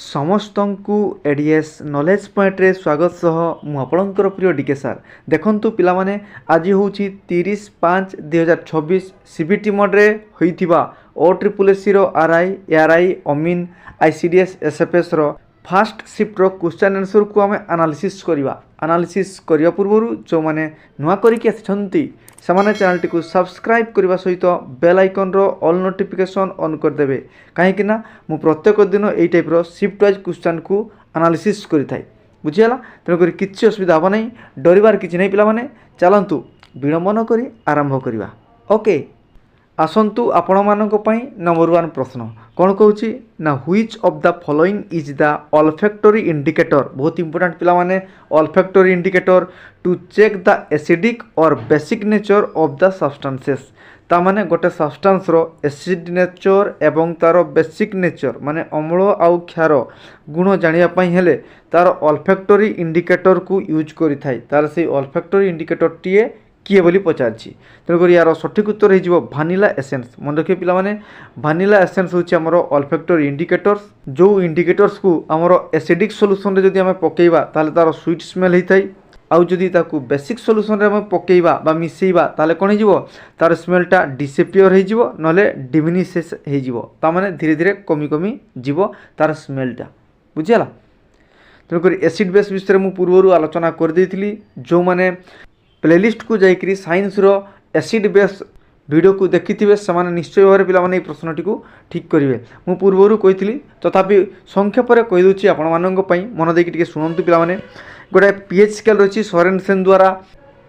ସମସ୍ତଙ୍କୁ ADS knowledge ପଏଣ୍ଟରେ ସ୍ୱାଗତ ସହ ମୁଁ ଆପଣଙ୍କର ପ୍ରିୟ ଡିକେ ସାର୍। ଦେଖନ୍ତୁ ପିଲାମାନେ, ଆଜି ହେଉଛି 30/5/2026 ସିବିଟି ମୋଡ଼ରେ ହୋଇଥିବା OSSCର ଆର୍ଆଇ, ଏଆର୍ଆଇ, ଅମିନ୍, ICDS, SFSର ଫାଷ୍ଟ ସିଫ୍ଟର କ୍ୱେଶ୍ଚନ୍ ଆନ୍ସରକୁ ଆମେ ଆନାଲିସିସ୍ କରିବା। ଆନାଲିସିସ୍ କରିବା ପୂର୍ବରୁ ଯେଉଁମାନେ ନୂଆ କରିକି ଆସିଛନ୍ତି ସେମାନେ ଚ୍ୟାନେଲଟିକୁ ସବସ୍କ୍ରାଇବ୍ କରିବା ସହିତ ବେଲ୍ ଆଇକନ୍ର ଅଲ୍ ନୋଟିଫିକେସନ୍ ଅନ୍ କରିଦେବେ, କାହିଁକିନା ମୁଁ ପ୍ରତ୍ୟେକ ଦିନ ଏଇ ଟାଇପ୍ର ସିଫ୍ଟ ୱାଇଜ୍ କ୍ୱେଶ୍ଚନ୍କୁ ଆନାଲିସିସ୍ କରିଥାଏ। ବୁଝିଗଲା? ତେଣୁକରି କିଛି ଅସୁବିଧା ହେବ ନାହିଁ, ଡରିବାର କିଛି ନାହିଁ ପିଲାମାନେ। ଚାଲନ୍ତୁ ବିଳମ୍ବ ନ କରି ଆରମ୍ଭ କରିବା। ଓକେ, ଆସନ୍ତୁ ଆପଣମାନଙ୍କ ପାଇଁ ନମ୍ବର 1 ପ୍ରଶ୍ନ କ'ଣ କହୁଛି ନା, which of the following is the olfactory indicator. ବହୁତ ଇମ୍ପୋର୍ଟାଣ୍ଟ ପିଲାମାନେ, olfactory indicator to check the acidic or basic nature of the substances. ତାମାନେ ଗୋଟେ ସବଷ୍ଟାନ୍ସର ଏସିଡ୍ ନେଚର ଏବଂ ତା'ର ବେସିକ୍ ନେଚର ମାନେ ଅମ୍ଳ ଆଉ କ୍ଷାର ଗୁଣ ଜାଣିବା ପାଇଁ ହେଲେ ତା'ର ଅଲଫ୍ୟାକ୍ଟୋରୀ ଇଣ୍ଡିକେଟରକୁ ୟୁଜ୍ କରିଥାଏ। ତା'ର ସେଇ ଅଲଫ୍ୟାକ୍ଟୋରୀ ଇଣ୍ଡିକେଟରଟିଏ କିଏ ବୋଲି ପଚାରିଛି। ତେଣୁକରି ଏହାର ସଠିକ୍ ଉତ୍ତର ହୋଇଯିବ ଭାନିଲା ଏସେନ୍ସ। ମନେ ରଖିବେ ପିଲାମାନେ, ଭାନିଲା ଏସେନ୍ସ ହେଉଛି ଆମର ଅଲଫ୍ୟାକ୍ଟୋରୀ ଇଣ୍ଡିକେଟର୍ସ। ଯେଉଁ ଇଣ୍ଡିକେଟର୍ସକୁ ଆମର ଏସିଡ଼ିକ୍ ସଲ୍ୟୁସନ୍ରେ ଯଦି ଆମେ ପକାଇବା ତାହେଲେ ତା'ର ସୁଇଟ୍ ସ୍ମେଲ୍ ହୋଇଥାଏ, ଆଉ ଯଦି ତାକୁ ବେସିକ୍ ସଲ୍ୟୁସନ୍ରେ ଆମେ ପକାଇବା ବା ମିଶାଇବା ତାହେଲେ କ'ଣ ହୋଇଯିବ, ତା'ର ସ୍ମେଲ୍ଟା ଡିସେପିୟର୍ ହୋଇଯିବ, ନହେଲେ ଡିମିନିସେସ୍ ହୋଇଯିବ। ତା'ମାନେ ଧୀରେ ଧୀରେ କମି କମି ଯିବ ତା'ର ସ୍ମେଲ୍ଟା। ବୁଝିଗଲା? ତେଣୁକରି ଏସିଡ୍ ବେସ୍ ବିଷୟରେ ମୁଁ ପୂର୍ବରୁ ଆଲୋଚନା କରିଦେଇଥିଲି। ଯେଉଁମାନେ ପ୍ଲେଲିଷ୍ଟକୁ ଯାଇକରି ସାଇନ୍ସର ଏସିଡ୍ ବେସ୍ ଭିଡ଼ିଓକୁ ଦେଖିଥିବେ ସେମାନେ ନିଶ୍ଚୟ ଭାବରେ ପିଲାମାନେ ଏହି ପ୍ରଶ୍ନଟିକୁ ଠିକ୍ କରିବେ। ମୁଁ ପୂର୍ବରୁ କହିଥିଲି, ତଥାପି ସଂକ୍ଷେପରେ କହିଦେଉଛି ଆପଣମାନଙ୍କ ପାଇଁ, ମନ ଦେଇକି ଟିକେ ଶୁଣନ୍ତୁ ପିଲାମାନେ। ଗୋଟାଏ ପିଏଚ୍ ସ୍କେଲ୍ ରହିଛି, ସରେନସେନ୍ ଦ୍ୱାରା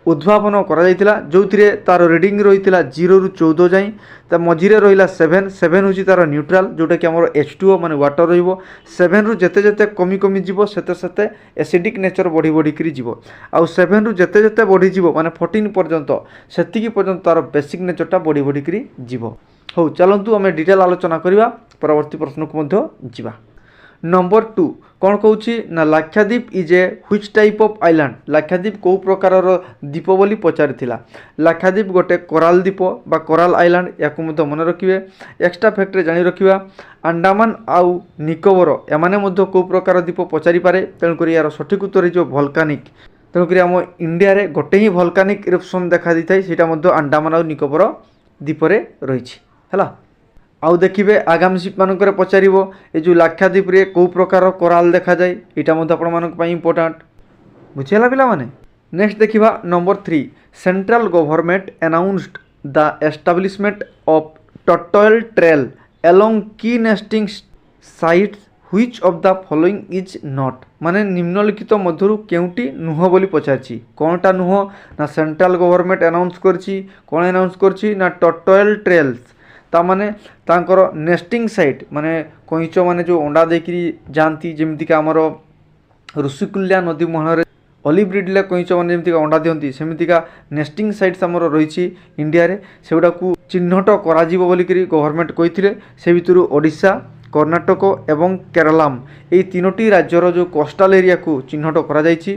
ଉଦ୍ଭାବନ କରାଯାଇଥିଲା, ଯେଉଁଥିରେ ତା'ର ରିଡ଼ିଂ ରହିଥିଲା 0 ରୁ 14 ଯାଏଁ। ତା ମଝିରେ ରହିଲା 7 ହେଉଛି ତା'ର ନ୍ୟୁଟ୍ରାଲ୍, ଯେଉଁଟାକି ଆମର H2O ମାନେ ୱାଟର ରହିବ। 7 ରୁ ଯେତେ ଯେତେ କମି କମି ଯିବ ସେତେ ସେତେ ଏସିଡ଼ିକ୍ ନେଚର ବଢ଼ି ବଢ଼ିକିରି ଯିବ, ଆଉ 7 ରୁ ଯେତେ ଯେତେ ବଢ଼ିଯିବ ମାନେ 14 ପର୍ଯ୍ୟନ୍ତ, ସେତିକି ପର୍ଯ୍ୟନ୍ତ ତା'ର ବେସିକ୍ ନେଚରଟା ବଢ଼ି ବଢ଼ିକିରି ଯିବ। ହଉ, ଚାଲନ୍ତୁ ଆମେ ଡିଟେଲ୍ ଆଲୋଚନା କରିବା, ପରବର୍ତ୍ତୀ ପ୍ରଶ୍ନକୁ ମଧ୍ୟ ଯିବା। ନମ୍ବର 2 କ'ଣ କହୁଛି ନା, Lakshadweep is a which type of island. Lakshadweep କେଉଁ ପ୍ରକାରର ଦ୍ୱୀପ ବୋଲି ପଚାରିଥିଲା। ଲାକ୍ଷାଦ୍ୱୀପ ଗୋଟେ କୋରାଲ ଦ୍ୱୀପ ବା କୋରାଲ ଆଇଲାଣ୍ଡ, ୟାକୁ ମଧ୍ୟ ମନେ ରଖିବେ। ଏକ୍ସଟ୍ରା ଫ୍ୟାକ୍ଟରେ ଜାଣି ରଖିବା, ଆଣ୍ଡାମାନ ଆଉ ନିକୋବର ଏମାନେ ମଧ୍ୟ କେଉଁ ପ୍ରକାର ଦ୍ୱୀପ ପଚାରିପାରେ। ତେଣୁକରି ଏହାର ସଠିକ୍ ଉତ୍ତର ହୋଇଯିବ ଭଲ୍କାନିକ୍। ତେଣୁକରି ଆମ ଇଣ୍ଡିଆରେ ଗୋଟେ ହିଁ ଭଲ୍କାନିକ୍ ଇରପ୍ସନ୍ ଦେଖା ଦେଇଥାଏ, ସେଇଟା ମଧ୍ୟ ଆଣ୍ଡାମାନ ଆଉ ନିକୋବର ଦ୍ୱୀପରେ ରହିଛି। ହେଲା, ଆଉ ଦେଖିବେ ଆଗାମୀ ସିପ୍ଟମାନଙ୍କରେ ପଚାରିବ ଏ ଯେଉଁ ଲାକ୍ଷାଦ୍ୱୀପରେ କେଉଁ ପ୍ରକାର କୋରାଲ ଦେଖାଯାଏ, ଏଇଟା ମଧ୍ୟ ଆପଣମାନଙ୍କ ପାଇଁ ଇମ୍ପୋର୍ଟାଣ୍ଟ। ବୁଝିହେଲା ପିଲାମାନେ? ନେକ୍ସଟ ଦେଖିବା number 3, central government announced the establishment of turtle trail along key nesting sites which of the following is not. ମାନେ ନିମ୍ନଲିଖିତ ମଧ୍ୟରୁ କେଉଁଟି ନୁହଁ ବୋଲି ପଚାରିଛି। କ'ଣଟା ନୁହଁ ନା, ସେଣ୍ଟ୍ରାଲ ଗଭର୍ଣ୍ଣମେଣ୍ଟ ଆନାଉନ୍ସ କରିଛି। କ'ଣ ଆନାଉନ୍ସ କରିଛି ନା, ଟର୍ଟଏଲ୍ ଟ୍ରେଲ୍ସ, ତାମାନେ ତାଙ୍କର ନେଷ୍ଟିଂ ସାଇଟ୍, ମାନେ କଇଁଚ ମାନେ ଯେଉଁ ଅଣ୍ଡା ଦେଇକରି ଯାଆନ୍ତି, ଯେମିତିକା ଆମର ଋଷିକୁଲ୍ୟା ନଦୀ ମୁହାଣରେ ଅଲିଭ୍ ରିଡ୍ଲେ କଇଁଚ ମାନେ ଯେମିତିକା ଅଣ୍ଡା ଦିଅନ୍ତି, ସେମିତିକା ନେଷ୍ଟିଂ ସାଇଟ୍ସ ଆମର ରହିଛି ଇଣ୍ଡିଆରେ। ସେଗୁଡ଼ାକୁ ଚିହ୍ନଟ କରାଯିବ ବୋଲିକରି ଗଭର୍ଣ୍ଣମେଣ୍ଟ କହିଥିଲେ। ସେ ଭିତରୁ ଓଡ଼ିଶା, କର୍ଣ୍ଣାଟକ ଏବଂ କେରଳମ୍, ଏହି 3ଟି ରାଜ୍ୟର ଯେଉଁ କୋଷ୍ଟାଲ ଏରିଆକୁ ଚିହ୍ନଟ କରାଯାଇଛି।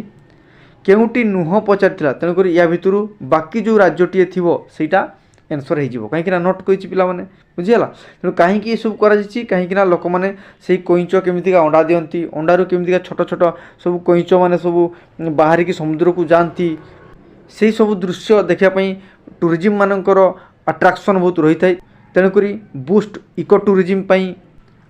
କେଉଁଟି ନୁହଁ ପଚାରିଥିଲା, ତେଣୁକରି ୟା ଭିତରୁ ବାକି ଯେଉଁ ରାଜ୍ୟଟିଏ ଥିବ ସେଇଟା ଆନ୍ସର୍ ହୋଇଯିବ, କାହିଁକିନା ନଟ୍ କହିଛି ପିଲାମାନେ। ବୁଝିଗଲା? ତେଣୁ କାହିଁକି ଏସବୁ କରାଯାଇଛି, କାହିଁକିନା ଲୋକମାନେ ସେଇ କଇଁଚ କେମିତିକା ଅଣ୍ଡା ଦିଅନ୍ତି, ଅଣ୍ଡାରୁ କେମିତିକା ଛୋଟ ଛୋଟ ସବୁ କଇଁଚ ମାନେ ସବୁ ବାହାରିକି ସମୁଦ୍ରକୁ ଯାଆନ୍ତି, ସେଇ ସବୁ ଦୃଶ୍ୟ ଦେଖିବା ପାଇଁ ଟୁରିଜିମ୍ ମାନଙ୍କର ଆଟ୍ରାକ୍ସନ୍ ବହୁତ ରହିଥାଏ। ତେଣୁକରି ବୁଷ୍ଟ ଇକୋ ଟୁରିଜିମ୍ ପାଇଁ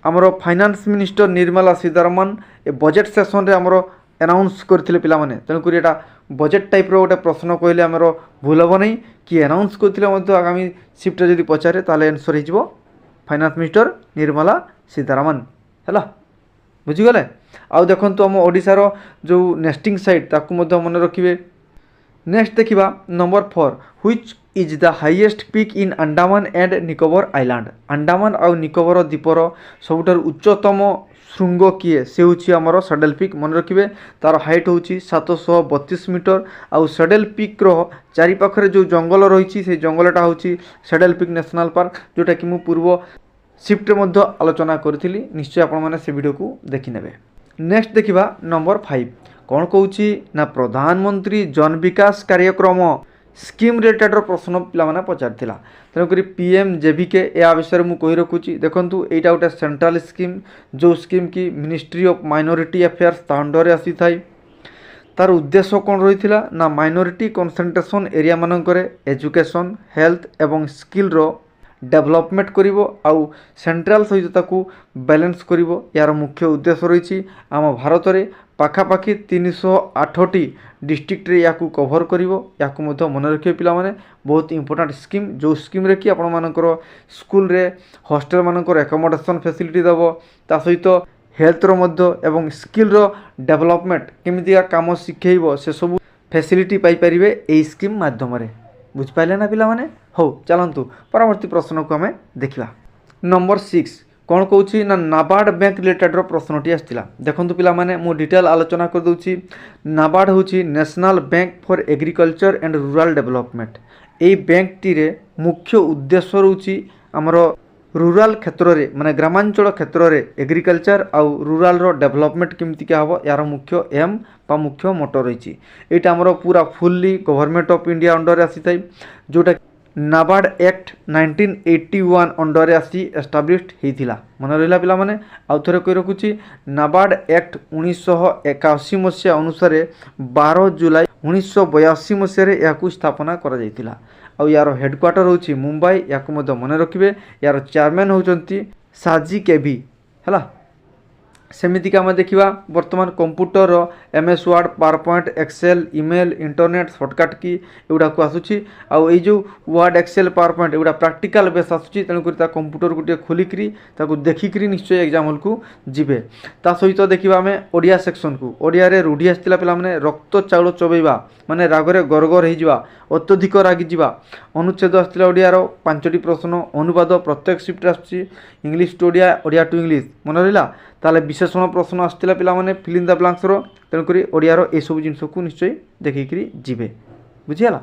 ଆମର ଫାଇନାନ୍ସ ମିନିଷ୍ଟର ନିର୍ମଲା ସୀତାରମଣ ଏ ବଜେଟ୍ ସେସନ୍ରେ ଆମର ଆନାଉନ୍ସ କରିଥିଲେ ପିଲାମାନେ। ତେଣୁକରି ଏଇଟା ବଜେଟ୍ ଟାଇପ୍ର ଗୋଟେ ପ୍ରଶ୍ନ କହିଲେ ଆମର ଭୁଲ ହେବ ନାହିଁ। କିଏ ଆନାଉନ୍ସ କରିଥିଲେ ମଧ୍ୟ ଆଗାମୀ ସିଫ୍ଟରେ ଯଦି ପଚାରେ ତାହେଲେ ଆନ୍ସର୍ ହୋଇଯିବ ଫାଇନାନ୍ସ ମିନିଷ୍ଟର ନିର୍ମଲା ସୀତାରମଣ। ହେଲା, ବୁଝିଗଲେ? ଆଉ ଦେଖନ୍ତୁ ଆମ ଓଡ଼ିଶାର ଯେଉଁ ନେଷ୍ଟିଂ ସାଇଟ୍ ତାକୁ ମଧ୍ୟ ମନେ ରଖିବେ। ନେକ୍ସଟ ଦେଖିବା number 4, which is the highest peak in Andaman and Nicobar island. Andaman ଆଉ ନିକୋବର ଦ୍ୱୀପର ସବୁଠାରୁ ଉଚ୍ଚତମ ଶୃଙ୍ଗ କିଏ? ସେ ହେଉଛି ଆମର ସେଡେଲ୍ ପିକ୍। ମନେ ରଖିବେ, ତା'ର ହାଇଟ୍ ହେଉଛି 732 ମିଟର। ଆଉ ସେଡେଲ୍ ପିକ୍ର ଚାରିପାଖରେ ଯେଉଁ ଜଙ୍ଗଲ ରହିଛି ସେଇ ଜଙ୍ଗଲଟା ହେଉଛି ସେଡେଲ୍ ପିକ୍ ନ୍ୟାସନାଲ୍ ପାର୍କ, ଯେଉଁଟାକି ମୁଁ ପୂର୍ବ ସିଫ୍ଟରେ ମଧ୍ୟ ଆଲୋଚନା କରିଥିଲି। ନିଶ୍ଚୟ ଆପଣମାନେ ସେ ଭିଡ଼ିଓକୁ ଦେଖିନେବେ। ନେକ୍ସଟ ଦେଖିବା ନମ୍ବର 5, କ'ଣ କହୁଛି ନା, ପ୍ରଧାନମନ୍ତ୍ରୀ ଜନ ବିକାଶ କାର୍ଯ୍ୟକ୍ରମ स्कीम रिलेटेड प्रश्न पिलाने पचार तेणुक PMJBK या विषय में कही रखुची देखु यहाँ गोटे सेंट्रल स्कीम जो स्कीम की मिनिस्ट्री ऑफ माइनॉरिटी अफेयर्स ता अंडर आसी थाई तार उद्देश्य कौन रही ना माइनॉरिटी कंसंट्रेशन एरिया मानकरे एजुकेशन हेल्थ एवं स्किल रो डेवलपमेंट करिवो आउ सेंट्रल सहित ताकू बैलेंस करिवो यार मुख्य उद्देश्य रही आम भारत में पाखापाखि 308टी डिस्ट्रिक्ट रे याकू कभर करिवो याकू मध्य मन रखिए पिला माने बहुत इंपोर्टेंट स्कीम जो स्कीम रे कि आपण मानकर स्कूल रे हॉस्टल मानकर एकोमोडेशन फैसिलिटी देबो ता सहित हेल्थ रो मध्य एवं स्किल रो डेवलपमेंट केमितिका काम शिखेइबो से सब फैसिलिटी पाई परिबे एई स्कीम माध्यम रे बुझिपाइले ना पिला माने हो चलतु परवर्ती प्रश्न को आम देखा नंबर 6 कौन कौची ना नाबार्ड बैंक रिलेटेड प्रश्नटी आसाला देखो पिला माने मु डिटेल आलोचना कर दूची नाबार्ड होची national bank for agriculture and rural development यही बैंक टी रे मुख्य उद्देश्य रोची आमर रूरल क्षेत्र में माने ग्रामांचल क्षेत्र में एग्रीकल्चर आउ रूरल रो डेवलपमेंट केमती क्या हम यार मुख्य एम बा मुख्य मोटो रही यहाँ आमर पूरा fully government of India under आसी थाई जोटा नाबार्ड एक्ट 1981 अंडर आसी एस्टाब्लिश्ड होता मन रहा पिला माने आउ थे कही रखुची नाबार्ड एक्ट 1981 मसीहा अनुसार 12 जुलाई 1982 मसीह स्थापना करा आउ यार हेडक्वार्टर होची मुंबई या मन रखिए यार चेयरमैन होती साजी केवी है सेमितिका आम देखा बर्तमान computer MS Word PowerPoint Excel email internet shortcut की एगुड़ा को आसूची आउ ये जो वर्ड एक्सेल पावर पॉइंट एगुड़ा प्रैक्टिकल बेस आसूची तेणुक कंप्यूटर गोटे खोलिकी देखिक निश्चय एग्जाम हॉल को जीवे ता सहित देखा आम ओडिया सेक्शन को ओडिया रे रूढ़ी आसाला पे रक्त चाउल चबेवा माने रागरे गरगर हो अत्यधिक रागिजा अनुच्छेद आसाला ओडियार 5टी प्रश्न अनुवाद प्रत्येक शिफ्ट आसूची English to Odia Odia to English मन रहा ताले विशेषण प्रश्न आसाला पे फिल इन द ब्लांक्स तेणुक ओडियार ये सब जिन को निश्चय देखिक जीवे बुझीगला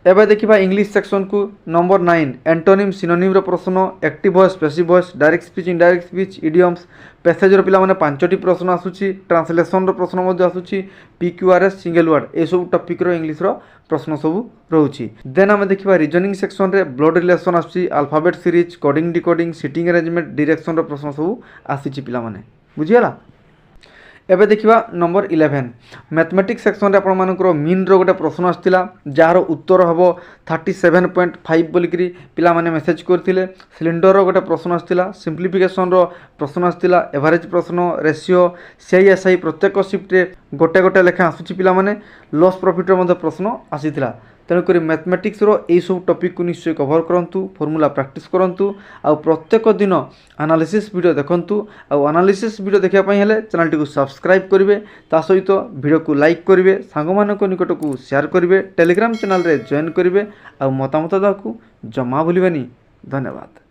एवं देखा इंग्लिश सेक्शन को नंबर 9 एंटोनिम सिनोनिम प्रश्न active voice passive voice direct speech indirect speech idioms passage पे 5टी प्रश्न आसूची ट्रांसलेशन प्रश्न आसूची PQRS सिंगल वर्ड ये सब टॉपिक इंग्लिश प्रश्न सब रोचे देन आम देखा रीजनिंग सेक्शन रे ब्लड रिलेशन आसूची alphabet series coding decoding sitting arrangement direction प्रश्न सब आसी पिला माने बुझीगला एबे देखिबा नंबर 11 मैथमेटिक्स सेक्शन रे आपण मानकर मीन रो गोटे प्रश्न आस्तिला जार उत्तर हबो 37.5 बोलिकरी पिला माने मेसेज करथिले सिलिंडर रो गोटे प्रश्न आस्तिला सिंप्लिफिकेशन रो प्रश्न आस्तिला एवरेज प्रश्न रेशियो CISI प्रत्येक शिफ्ट रे गोटे गोटे लेखा आसुची पिला माने लॉस प्रॉफिट रो मध्ये प्रश्न आसीतिला तेणुक मैथमेटिक्स रो यही सब टॉपिक को निश्चय कवर करूँ फॉर्मूला प्रैक्टिस करूँ आ प्रत्येक दिन एनालिसिस वीडियो देखूँ आउ एनालिसिस वीडियो देखापी हेले चैनल टी सब्सक्राइब करेंगे ता सहित वीडियो को लाइक करेंगे सांग निकट को शेयर करेंगे टेलीग्राम चैनल रे जॉइन करेंगे आ मतामत देवाक जमा भूलिबेनी धन्यवाद।